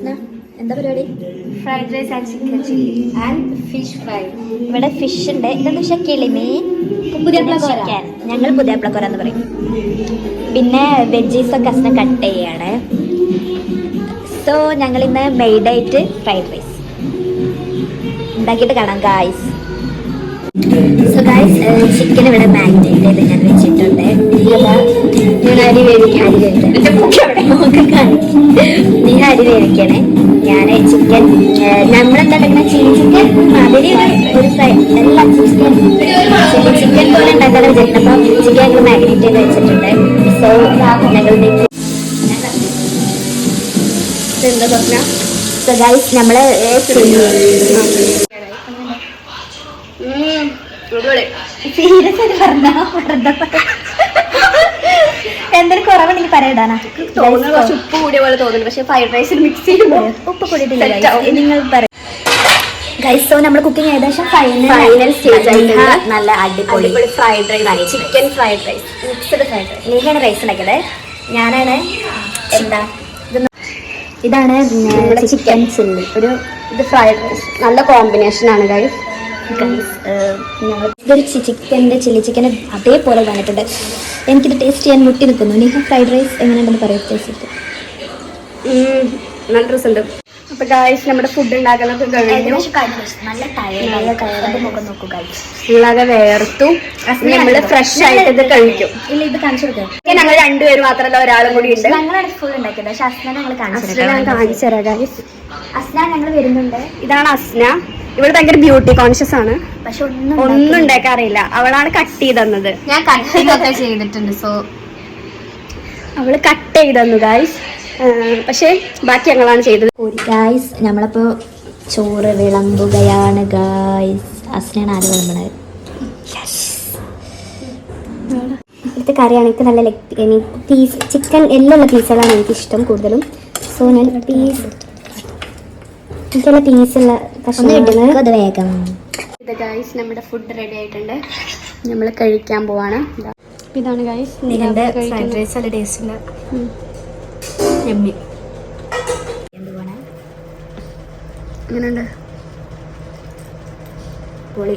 എന്താ പരിപാടി? Fried rice and chicken chilli and fish fry. ഇവിടെ ഫിഷ് ഉണ്ട്. ഇതെന്താ വെച്ചാൽ കിളിമീൻ, ചിക്കൻ. ഞങ്ങൾ പുതിയാപ്ലക്കോര എന്ന് പറയും. പിന്നെ വെജീസൊക്കെ അസ്ന കട്ട് ചെയ്യാണ്. സോ ഞങ്ങൾ ഇന്ന് മെയ്ഡായിട്ട് ഫ്രൈഡ് റൈസ് ഉണ്ടാക്കിയിട്ട് കാണാം ഗായ്സ്. സോ ഗായ്സ് ചിക്കൻ ഇവിടെ മാരിനേറ്റ് ചെയ്ത് ഞാൻ വെച്ചിട്ടുണ്ട്. അരി വേവിക്കാൻ നീ അരി വേവിക്കണേ. ഞാൻ ചിക്കൻ നമ്മളെന്താ ചില്ലി ചിക്കൻ അതിന് ഒരു ഫ്രൈ എല്ലാ ചിക്കൻ ചിക്കൻ പോലെ ഉണ്ടാക്കാൻ വിചാരിക്കണം. അപ്പം ചിക്കൻ ഞങ്ങൾ മാരിനേറ്റ് ചെയ്ത് വെച്ചിട്ടുണ്ട്. സോ ഞങ്ങൾ എന്താ പറഞ്ഞ സോ ഗായ്സ് നമ്മള് എന്തൊരു കുറവുണ്ടെങ്കിൽ പറയടാനാ. തോന്നുന്നു കുറച്ച് ഉപ്പ് കൂടിയ പോലെ തോന്നുന്നു. പക്ഷെ ഫ്രൈഡ് റൈസിൽ മിക്സ് ചെയ്യുമ്പോൾ ഉപ്പ് കൂടിയിട്ടില്ല നിങ്ങൾ പറയും ഗൈസ്. സോ നമ്മൾ കുക്കിംഗ് ഏകദേശം ഫൈനൽ സ്റ്റേജ് നല്ല അടിപൊളി fried rice, chicken fried rice, mixed fried rice. നീയാണ് റൈസ് ഉണ്ടാക്കിയത്. ഞാനാണ് എന്താ ഇതാണ് ചിക്കൻ ചില്ലി. ഇത് ഫ്രൈഡ് റൈസ് നല്ല കോമ്പിനേഷൻ ആണ് ഗൈസ്. ഇതൊരു ചിക്കൻ്റെ ചില്ലി ചിക്കൻ അതേപോലെ വന്നിട്ടുണ്ട്. എനിക്കിത് ടേസ്റ്റ് ചെയ്യാൻ മുട്ടി നിൽക്കുന്നു. നിങ്ങൾക്ക് ഫ്രൈഡ് റൈസ് എങ്ങനെയുണ്ടെന്ന് പറയും. ടേസ്റ്റ് നല്ല രസമുണ്ട്. അപ്പൊ ഗൈസ് നമ്മുടെ ഫുഡ് ഉണ്ടാക്കലൊക്കെ കഴിഞ്ഞു. നല്ല ടയർഡ് മുഖം നോക്കൂ ഗൈസ്. ഫുള്ളാകെ വേർത്തു. നമ്മള് ഫ്രഷ് ആയിട്ട് ഇത് കഴിക്കും. ഇല്ല ഇത് കാണിച്ചു കൊടുക്കാം. ഞങ്ങൾ രണ്ടുപേരും മാത്രമല്ല ഒരാളും കൂടി ഉണ്ട്. ഞങ്ങളാണ് ഫുൾ ഉണ്ടാക്കിയത്. പക്ഷെ അസ്ന ഞങ്ങൾ കാണിച്ചു തരാം ഗൈസ്. അസ്ന ഞങ്ങൾ വരുന്നുണ്ട്. ഇതാണ് അസ്ന. ഇവിടെ ഭയങ്കര ബ്യൂട്ടി കോൺഷ്യസ് ആണ്. പക്ഷെ ഒന്നും ഉണ്ടാക്കാറില്ല. അവളാണ് കട്ട് ചെയ്ത് തന്നത്. ഞാൻ കട്ടിങ് ചെയ്തിട്ടുണ്ട്. സോ അവള് കട്ട് ചെയ്ത് തന്നു ഗൈസ്. പക്ഷെ ബാക്കി ഞങ്ങളാണ് ചെയ്തത്. ഗായ്സ് നമ്മളപ്പോ ചോറ് വിളമ്പുകയാണ് ഗായ്സ്. അസ്നയാണ് ആര് വിളമ്പണത്. ഇവിടുത്തെ കറിയാണ് എനിക്ക് നല്ല പീസ് ചിക്കൻ എല്ലുള്ള പീസുകളാണ് എനിക്കിഷ്ടം കൂടുതലും. സോ ഞാൻ എനിക്കുള്ള പീസുള്ള അത് വേഗം. ഇത് ഗൈസ് നമ്മുടെ ഫുഡ് റെഡി ആയിട്ടുണ്ട്. നമ്മൾ കഴിക്കാൻ പോവാണ്. ഇതാണ് ഗൈസ് ഫ്രൈഡ് റൈസ്. നല്ല ടേസ്റ്റ് ഉണ്ട്. എങ്ങനെയുണ്ട്? പൊളി.